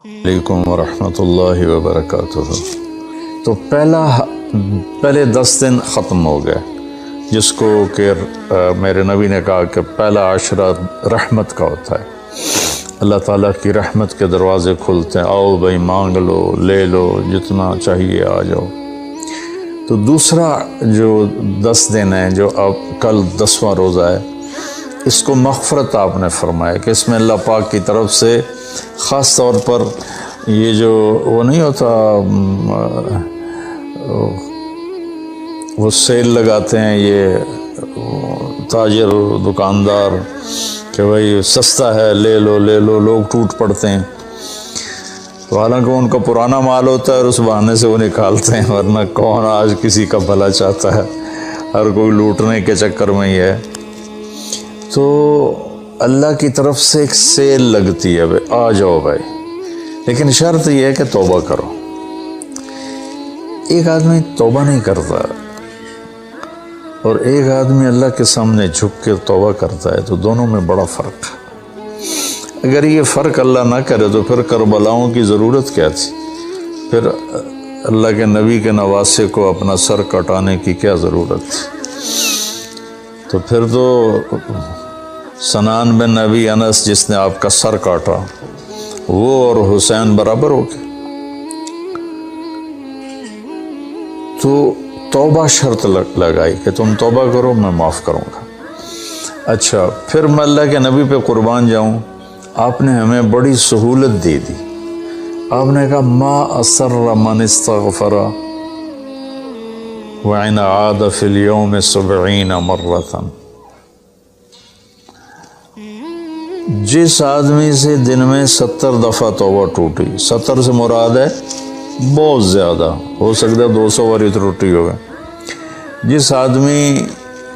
علیکم ورحمۃ اللہ وبرکاتہ۔ تو پہلے 10 دن ختم ہو گئے، جس کو کہ میرے نبی نے کہا کہ پہلا عشرہ رحمت کا ہوتا ہے، اللہ تعالیٰ کی رحمت کے دروازے کھلتے ہیں، آؤ بھائی مانگ لو، لے لو، جتنا چاہیے آ جاؤ۔ تو دوسرا جو 10 دن ہیں، جو اب کل 10واں روزہ ہے، اس کو مغفرت آپ نے فرمایا کہ اس میں اللہ پاک کی طرف سے خاص طور پر یہ جو وہ نہیں ہوتا، وہ سیل لگاتے ہیں یہ تاجر دکاندار کہ بھائی سستا ہے، لے لو لے لو، لوگ ٹوٹ پڑتے ہیں۔ تو حالانکہ ان کا پرانا مال ہوتا ہے اور اس بہانے سے وہ نکالتے ہیں، ورنہ کون آج کسی کا بھلا چاہتا ہے، ہر کوئی لوٹنے کے چکر میں ہی ہے۔ تو اللہ کی طرف سے ایک سیل لگتی ہے، بھائی آ جاؤ بھائی، لیکن شرط یہ ہے کہ توبہ کرو۔ ایک آدمی توبہ نہیں کرتا اور ایک آدمی اللہ کے سامنے جھک کے توبہ کرتا ہے، تو دونوں میں بڑا فرق ہے۔ اگر یہ فرق اللہ نہ کرے تو پھر کربلاؤں کی ضرورت کیا تھی؟ پھر اللہ کے نبی کے نواسے کو اپنا سر کٹانے کی کیا ضرورت تھی؟ تو پھر تو سنان بن نبی انس جس نے آپ کا سر کاٹا، وہ اور حسین برابر ہو گئے۔ تو توبہ شرط لگائی کہ تم توبہ کرو، میں معاف کروں گا۔ اچھا، پھر میں اللہ کے نبی پہ قربان جاؤں، آپ نے ہمیں بڑی سہولت دے دی۔ آپ نے کہا ما اسر من استغفر وإن عاد في اليوم 70 مرة، جس آدمی سے دن میں 70 دفعہ توبہ ٹوٹی، 70 سے مراد ہے بہت زیادہ، ہو سکتا ہے 200 بار ٹوٹی ہوگا، جس آدمی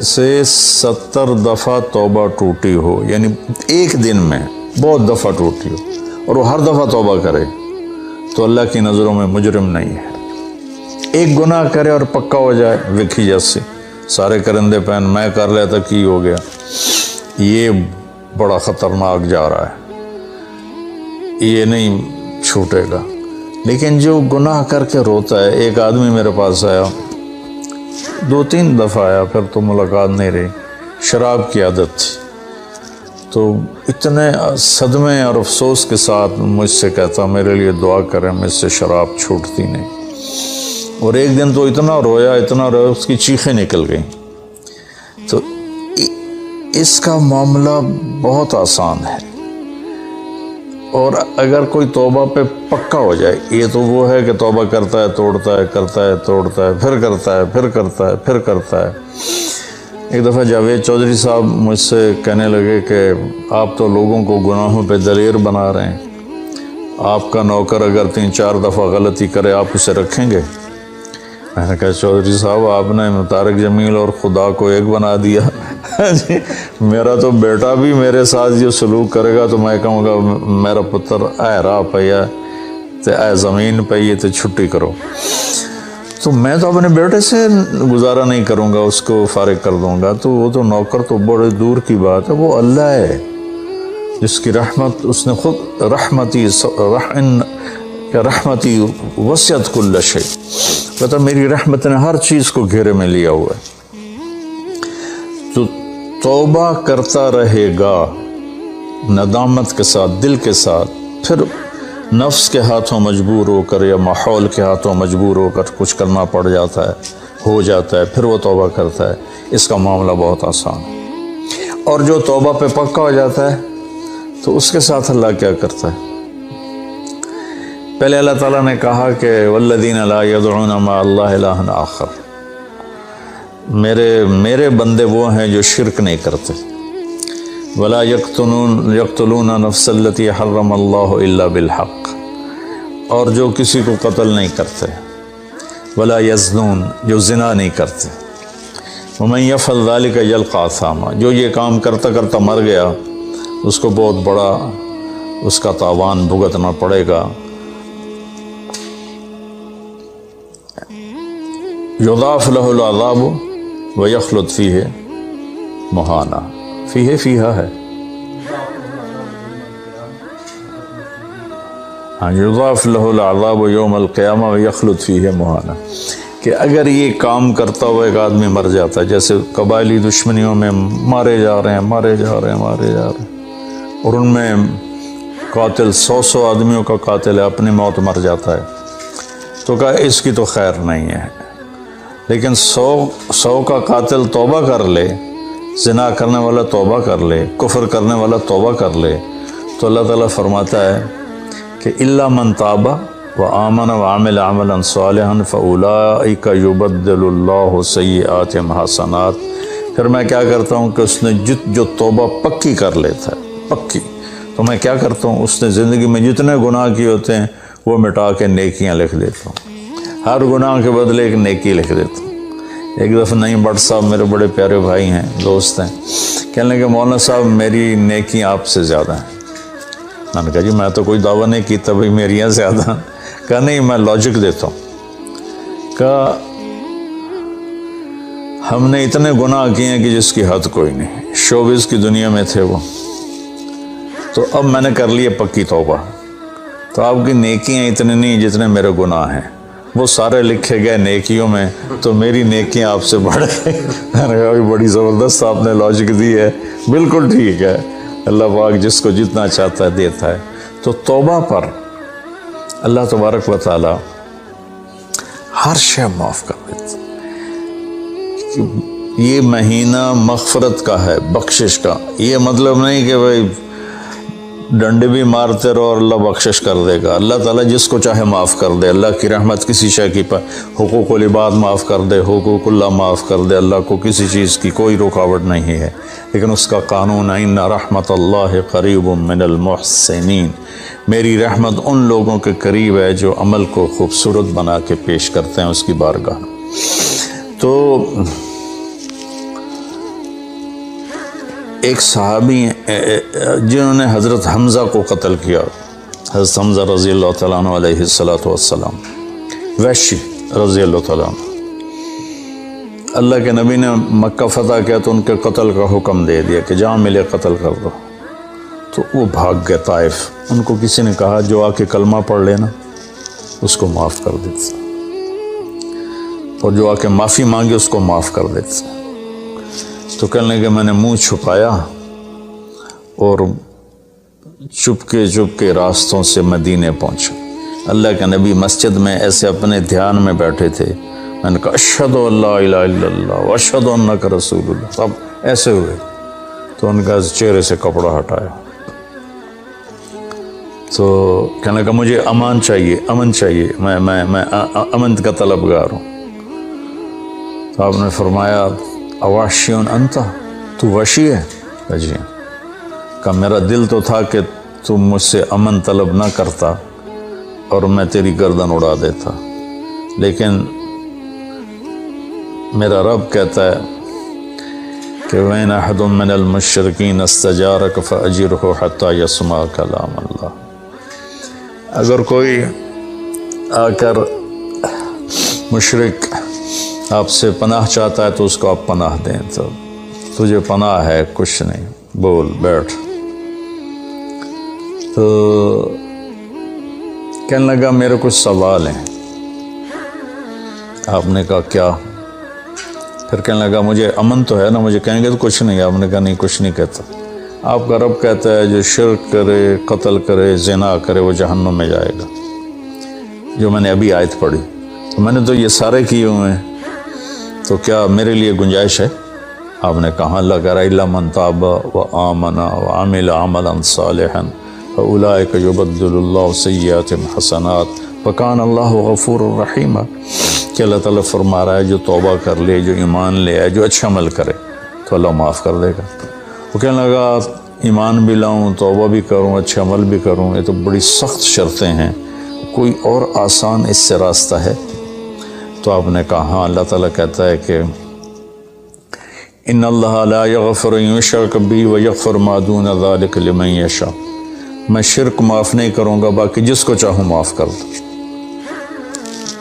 سے 70 دفعہ توبہ ٹوٹی ہو، یعنی ایک دن میں بہت دفعہ ٹوٹی ہو اور وہ ہر دفعہ توبہ کرے، تو اللہ کی نظروں میں مجرم نہیں ہے۔ ایک گناہ کرے اور پکا ہو جائے، وکھی جیسے سارے کرندے پہن میں کر لیتا کی ہو گیا، یہ بڑا خطرناک جا رہا ہے، یہ نہیں چھوٹے گا۔ لیکن جو گناہ کر کے روتا ہے، ایک آدمی میرے پاس آیا، 2-3 دفعہ آیا، پھر تو ملاقات نہیں رہی، شراب کی عادت تھی، تو اتنے صدمے اور افسوس کے ساتھ مجھ سے کہتا میرے لیے دعا کریں، مجھ سے شراب چھوٹتی نہیں۔ اور ایک دن تو اتنا رویا اس کی چیخیں نکل گئیں۔ تو اس کا معاملہ بہت آسان ہے، اور اگر کوئی توبہ پہ پکا ہو جائے، یہ تو وہ ہے کہ توبہ کرتا ہے، توڑتا ہے، کرتا ہے، توڑتا ہے، پھر کرتا ہے، پھر کرتا ہے، پھر کرتا ہے۔ ایک دفعہ جاوید چودھری صاحب مجھ سے کہنے لگے کہ آپ تو لوگوں کو گناہوں پہ دلیر بنا رہے ہیں، آپ کا نوکر اگر 3-4 دفعہ غلطی کرے آپ اسے رکھیں گے؟ میں نے کہا چودھری صاحب آپ نے طارق جمیل اور خدا کو ایک بنا دیا۔ میرا تو بیٹا بھی میرے ساتھ جو سلوک کرے گا تو میں کہوں گا میرا پتر اے راہ پیا تے اے زمین پئی تے چھٹی کرو۔ تو میں تو اپنے بیٹے سے گزارا نہیں کروں گا، اس کو فارغ کر دوں گا، تو وہ تو نوکر تو بڑے دور کی بات ہے، وہ اللہ ہے جس کی رحمت، اس نے خود رحمتی وسعت کل شیء، کہتا میری رحمت نے ہر چیز کو گھیرے میں لیا ہوا ہے۔ تو توبہ کرتا رہے گا ندامت کے ساتھ، دل کے ساتھ، پھر نفس کے ہاتھوں مجبور ہو کر یا ماحول کے ہاتھوں مجبور ہو کر کچھ کرنا پڑ جاتا ہے، ہو جاتا ہے، پھر وہ توبہ کرتا ہے۔ اس کا معاملہ بہت آسان ہے۔ اور جو توبہ پہ پکا ہو جاتا ہے تو اس کے ساتھ اللہ کیا کرتا ہے؟ پہلے اللہ تعالیٰ نے کہا کہ والذین لا یدعون مع اللہ الہا آخر، میرے بندے وہ ہیں جو شرک نہیں کرتے، ولا یقتلون نفس التی حرم اللہ الا بالحق، اور جو کسی کو قتل نہیں کرتے، ولا یزنون، جو زنا نہیں کرتے، ومن یفعل ذلک یلقى اثاما، جو یہ کام کرتا کرتا مر گیا اس کو بہت بڑا اس کا تاوان بھگتنا پڑے گا۔ یضاعف له العذاب ویخلد فیہ مہانا، فیہا ہے، ہاں یضاف لہ العذاب یوم القیامہ ویخلد فیہ مہانا، کہ اگر یہ کام کرتا ہوا ایک آدمی مر جاتا ہے، جیسے قبائلی دشمنیوں میں مارے جا رہے ہیں اور ان میں قاتل 100 آدمیوں کا قاتل ہے، اپنی موت مر جاتا ہے، تو کہا اس کی تو خیر نہیں ہے، لیکن 100 کا قاتل توبہ کر لے، زنا کرنے والا توبہ کر لے، کفر کرنے والا توبہ کر لے، تو اللہ تعالیٰ فرماتا ہے کہ الا من تاب وآمن وعمل عملا صالحا فاولئک یبدل اللہ سیئاتہم حسنات۔ پھر میں کیا کرتا ہوں کہ اس نے جو توبہ پکی کر لیتا ہے، پکی، تو میں کیا کرتا ہوں، اس نے زندگی میں جتنے گناہ کیے ہوتے ہیں وہ مٹا کے نیکیاں لکھ دیتا ہوں، ہر گناہ کے بدلے ایک نیکی لکھ دیتا ہوں۔ ایک دفعہ نعیم بٹ صاحب میرے بڑے پیارے بھائی ہیں، دوست ہیں، کہنے لگے مولانا صاحب میری نیکیاں آپ سے زیادہ ہیں۔ میں نے کہا جی میں تو کوئی دعویٰ نہیں کی تبھی میریاں زیادہ۔ کہا نہیں، میں لاجک دیتا ہوں۔ کہا ہم نے اتنے گناہ کیے ہیں کہ جس کی حد کوئی نہیں، شوبز کی دنیا میں تھے وہ، تو اب میں نے کر لی پکی توبہ، تو آپ کی نیکیاں اتنے نہیں جتنے میرے گناہ ہیں، وہ سارے لکھے گئے نیکیوں میں، تو میری نیکیاں آپ سے بڑھ گئی۔ میں نے کہا بڑی زبردست آپ نے لاجک دی ہے، بالکل ٹھیک ہے، اللہ پاک جس کو جتنا چاہتا ہے دیتا ہے۔ تو توبہ پر اللہ تبارک و تعالی ہر شے معاف کر دیتا۔ یہ مہینہ مغفرت کا ہے، بخشش کا۔ یہ مطلب نہیں کہ بھائی ڈنڈے بھی مارتے رہو اور اللہ بخشش کر دے گا۔ اللہ تعالیٰ جس کو چاہے معاف کر دے، اللہ کی رحمت کسی شے کی حقوق العباد معاف کر دے، حقوق اللہ معاف کر دے، اللہ کو کسی چیز کی کوئی رکاوٹ نہیں ہے، لیکن اس کا قانون ہے ان رحمت اللہ قریب من المحسنین، میری رحمت ان لوگوں کے قریب ہے جو عمل کو خوبصورت بنا کے پیش کرتے ہیں اس کی بارگاہ۔ تو ایک صحابی جنہوں نے حضرت حمزہ کو قتل کیا، حضرت حمزہ رضی اللہ تعالیٰ عنہ علیہ السلام، وحشی رضی اللہ تعالیٰ عنہ، اللہ کے نبی نے مکہ فتح کیا تو ان کے قتل کا حکم دے دیا کہ جہاں ملے قتل کر دو، تو وہ بھاگ گئے طائف۔ ان کو کسی نے کہا جو آ کے کلمہ پڑھ لینا اس کو معاف کر دیتے، اور جو آ کے معافی مانگے اس کو معاف کر دیتے۔ تو کہنے لگے میں نے منہ چھپایا اور چپ کے راستوں سے مدینے پہنچا۔ اللہ کے نبی مسجد میں ایسے اپنے دھیان میں بیٹھے تھے، میں نے کہا اشہد ان لا الہ الا اللہ واشہد انک رسول اللہ، سب ایسے ہوئے، تو ان کا چہرے سے کپڑا ہٹایا، تو کہنے لگا مجھے امن چاہیے، میں امن کا طلبگار ہوں۔ تو آپ نے فرمایا اواشیون انتا، تو وحشی ہے؟ جی۔ کہ میرا دل تو تھا کہ تم مجھ سے امن طلب نہ کرتا اور میں تیری گردن اڑا دیتا، لیکن میرا رب کہتا ہے کہ وَإِنْ أَحَدٌ مِّنَ الْمُشْرِكِينَ اسْتَجَارَكَ فَأَجِرْهُ حَتَّى يَسْمَعَ كَلَامَ اللَّهِ۔ اگر کوئی آ کر مشرک آپ سے پناہ چاہتا ہے تو اس کو آپ پناہ دیں، تو تجھے پناہ ہے، کچھ نہیں، بول بیٹھ۔ تو کہنے لگا میرے کچھ سوال ہیں۔ آپ نے کہا کیا؟ پھر کہنے لگا مجھے امن تو ہے نا، مجھے کہیں گے تو کچھ نہیں۔ آپ نے کہا نہیں کچھ نہیں کہتا، آپ کا رب کہتا ہے جو شرک کرے، قتل کرے، زنا کرے وہ جہنم میں جائے گا، جو میں نے ابھی آیت پڑھی۔ تو میں نے تو یہ سارے کیے ہوئے ہیں، تو کیا میرے لیے گنجائش ہے؟ آپ نے کہا اللہ کہہ رہا الا من تاب وآمن وعمل عملا صالحا فاولئک یبدل اللہ سیئاتہم حسنات وکان اللہ غفور الرحیم، کہ اللہ تعالیٰ فرما رہا ہے جو توبہ کر لے، جو ایمان لے آئے، جو اچھا عمل کرے تو اللہ معاف کر دے گا۔ وہ کہنے لگا ایمان بھی لاؤں، توبہ بھی کروں، اچھا عمل بھی کروں، یہ تو بڑی سخت شرطیں ہیں، کوئی اور آسان اس سے راستہ ہے؟ تو آپ نے کہا ہاں، اللہ تعالیٰ کہتا ہے کہ ان اللہ لا یغفر ان یشرک بہ ویغفر ما دون ذلک لمن یشاء، میں شرک معاف نہیں کروں گا، باقی جس کو چاہوں معاف کر دوں۔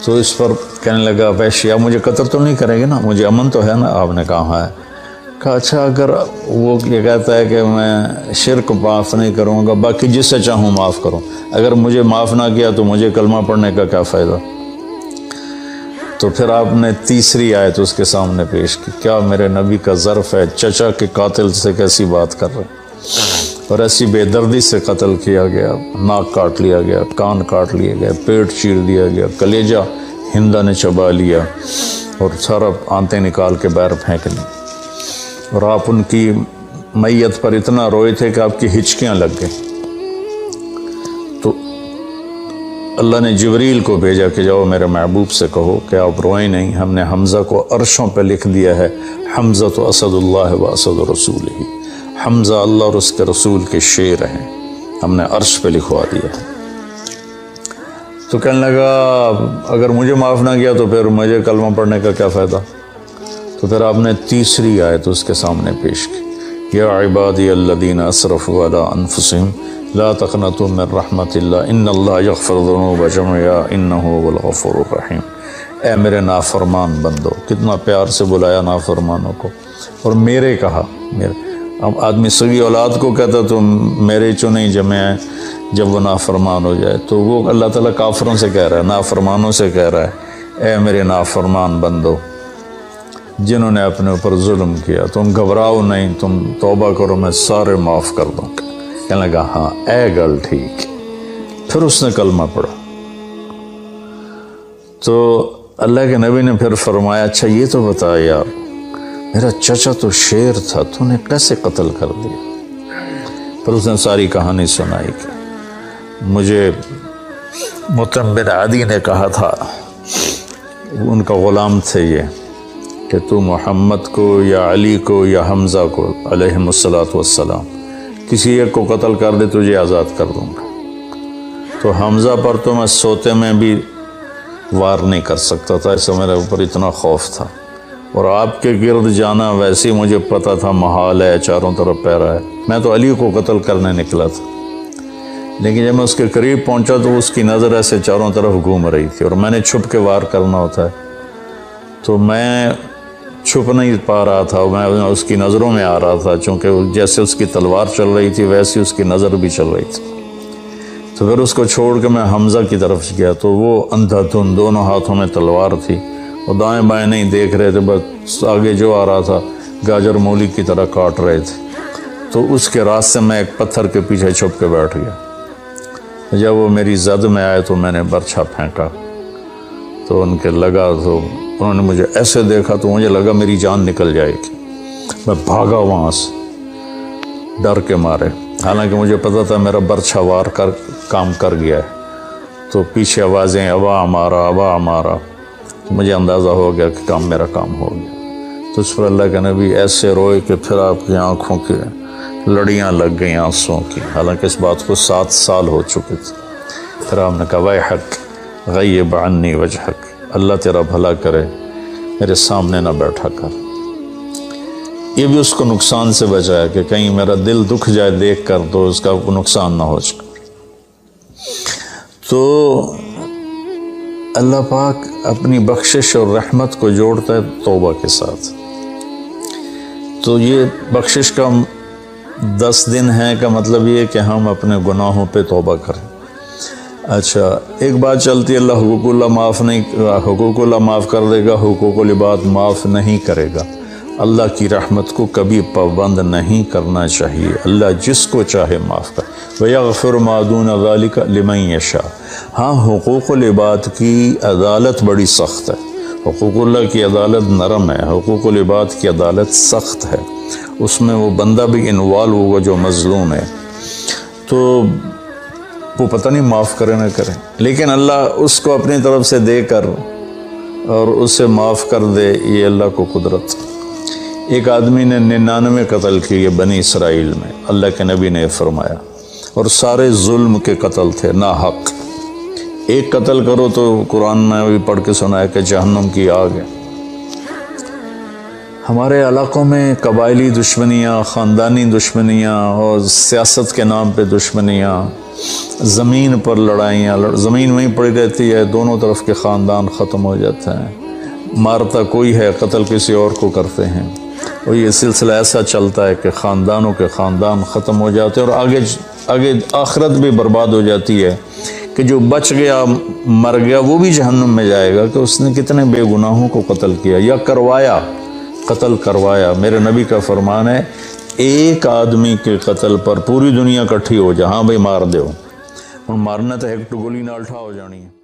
تو اس پر کہنے لگا وحشی آپ مجھے قتل تو نہیں کریں گے نا، مجھے امن تو ہے نا؟ آپ نے کہا ہے۔ کہا اچھا اگر وہ یہ کہتا ہے کہ میں شرک معاف نہیں کروں گا، باقی جس سے چاہوں معاف کروں، اگر مجھے معاف نہ کیا تو مجھے کلمہ پڑھنے کا کیا فائدہ؟ تو پھر آپ نے تیسری آیت اس کے سامنے پیش کی، کیا میرے نبی کا ظرف ہے چچا کے قاتل سے کیسی بات کر رہے ہیں، اور ایسی بے دردی سے قتل کیا گیا، ناک کاٹ لیا گیا، کان کاٹ لیے گئے، پیٹ چیر دیا گیا، کلیجہ ہندا نے چبا لیا اور سارا آنتیں نکال کے باہر پھینک لی، اور آپ ان کی میت پر اتنا روئے تھے کہ آپ کی ہچکیاں لگ گئیں۔ تو اللہ نے جبریل کو بھیجا کہ جاؤ میرے محبوب سے کہو کہ آپ روئیں نہیں، ہم نے حمزہ کو عرشوں پہ لکھ دیا ہے، حمزہ تو اسد اللہ و اسد رسول ہی، حمزہ اللہ اور اس کے رسول کے شیر ہیں، ہم نے عرش پہ لکھوا دیا ہے۔ تو کہنے لگا اگر مجھے معاف نہ کیا تو پھر مجھے کلمہ پڑھنے کا کیا فائدہ؟ تو پھر آپ نے تیسری آیت اس کے سامنے پیش کی، یا عبادی الذین اسرفوا علی انفسہم لا تقنطوا من رحمت اللہ ان اللہ یغفر الذنوب جميعا انہ هو الغفور الرحیم۔ اے میرے نافرمان بندو، کتنا پیار سے بلایا نافرمانوں کو، اور میرے کہا، اب آدمی سگی اولاد کو کہتا تو میرے چنے جمع ہیں، جب وہ نافرمان ہو جائے تو وہ اللہ تعالیٰ کافروں سے کہہ رہا ہے، نافرمانوں سے کہہ رہا ہے، اے میرے نافرمان بندو جنہوں نے اپنے اوپر ظلم کیا، تم گھبراؤ نہیں، تم توبہ کرو، میں سارے معاف کر دوں گا۔ کہنے لگا ہاں اے گل ٹھیک۔ پھر اس نے کلمہ پڑھا تو اللہ کے نبی نے پھر فرمایا اچھا یہ تو بتا یار، میرا چچا تو شیر تھا، تو نے کیسے قتل کر دیا؟ پھر اس نے ساری کہانی سنائی کہ مجھے مطعم بن عدی نے کہا تھا، ان کا غلام تھے یہ، کہ تو محمد کو یا علی کو یا حمزہ کو علیہم السلام کسی ایک کو قتل کر دے تجھے آزاد کر دوں گا۔ تو حمزہ پر تو میں سوتے میں بھی وار نہیں کر سکتا تھا، اس سے میرے اوپر اتنا خوف تھا، اور آپ کے گرد جانا ویسے ہی مجھے پتا تھا محال ہے، چاروں طرف پیرا ہے، میں تو علی کو قتل کرنے نکلا تھا، لیکن جب میں اس کے قریب پہنچا تو اس کی نظر ایسے چاروں طرف گھوم رہی تھی، اور میں نے چھپ کے وار کرنا ہوتا ہے، تو میں چھپ نہیں پا رہا تھا، میں اس کی نظروں میں آ رہا تھا، چونکہ جیسے اس کی تلوار چل رہی تھی ویسے اس کی نظر بھی چل رہی تھی۔ تو پھر اس کو چھوڑ کے میں حمزہ کی طرف گیا تو وہ اندھا دھند، دونوں ہاتھوں میں تلوار تھی، اور دائیں بائیں نہیں دیکھ رہے تھے، بس آگے جو آ رہا تھا گاجر مولی کی طرح کاٹ رہے تھے۔ تو اس کے راستے میں ایک پتھر کے پیچھے چھپ کے بیٹھ گیا، جب وہ میری زد میں آئے تو میں نے برچھا پھینکا تو ان کے لگا، تو انہوں نے مجھے ایسے دیکھا تو مجھے لگا میری جان نکل جائے گی، میں بھاگا وہاں سے ڈر کے مارے، حالانکہ مجھے پتا تھا میرا برچھا وار کر کام کر گیا ہے۔ تو پیچھے آوازیں ابا ہمارا ابا ہمارا، مجھے اندازہ ہو گیا کہ میرا کام ہو گیا۔ تو اس پر اللہ کے نبی ایسے روئے کہ پھر آپ کی آنکھوں کی لڑیاں لگ گئیں آنسوں کی، حالانکہ اس بات کو 7 سال ہو چکے تھے۔ پھر آپ نے کہا ویحک غیب عنی وجہک، اللہ تیرا بھلا کرے، میرے سامنے نہ بیٹھا کر۔ یہ بھی اس کو نقصان سے بچایا کہ کہیں میرا دل دکھ جائے دیکھ کر تو اس کا نقصان نہ ہو جائے۔ تو اللہ پاک اپنی بخشش اور رحمت کو جوڑتا ہے توبہ کے ساتھ۔ تو یہ بخشش کا 10 دن ہے کا مطلب یہ کہ ہم اپنے گناہوں پہ توبہ کریں۔ اچھا ایک بات چلتی ہے، اللہ حقوق اللہ معاف کر دے گا، حقوق العباد معاف نہیں کرے گا۔ اللہ کی رحمت کو کبھی پابند نہیں کرنا چاہیے، اللہ جس کو چاہے معاف کر، وَيَغْفِرُ مَا دُونَ ذَلِكَ لِمَن يَشَاءُ۔ ہاں حقوق العباد کی عدالت بڑی سخت ہے، حقوق اللہ کی عدالت نرم ہے، حقوق العباد کی عدالت سخت ہے، اس میں وہ بندہ بھی انوالو ہوگا جو مظلوم ہے، تو وہ پتہ نہیں معاف کرے نہ کرے، لیکن اللہ اس کو اپنی طرف سے دے کر اور اسے معاف کر دے، یہ اللہ کو قدرت۔ ایک آدمی نے 99 قتل کیے بنی اسرائیل میں، اللہ کے نبی نے فرمایا، اور سارے ظلم کے قتل تھے، ناحق۔ ایک قتل کرو تو قرآن میں بھی پڑھ کے سنایا کہ جہنم کی آگ ہے۔ ہمارے علاقوں میں قبائلی دشمنیاں، خاندانی دشمنیاں اور سیاست کے نام پہ دشمنیاں، زمین پر لڑائیاں، زمین وہیں پڑی رہتی ہے، دونوں طرف کے خاندان ختم ہو جاتے ہیں، مارتا کوئی ہے قتل کسی اور کو کرتے ہیں، اور یہ سلسلہ ایسا چلتا ہے کہ خاندانوں کے خاندان ختم ہو جاتے ہیں، اور آگے آخرت بھی برباد ہو جاتی ہے کہ جو بچ گیا مر گیا وہ بھی جہنم میں جائے گا کہ اس نے کتنے بے گناہوں کو قتل کیا یا قتل کروایا۔ میرے نبی کا فرمان ہے ایک آدمی کے قتل پر پوری دنیا کٹھی ہو جا، ہاں بھائی مار دیو، اور مارنا تو ایک گولی نال ٹھا ہو جانی ہے۔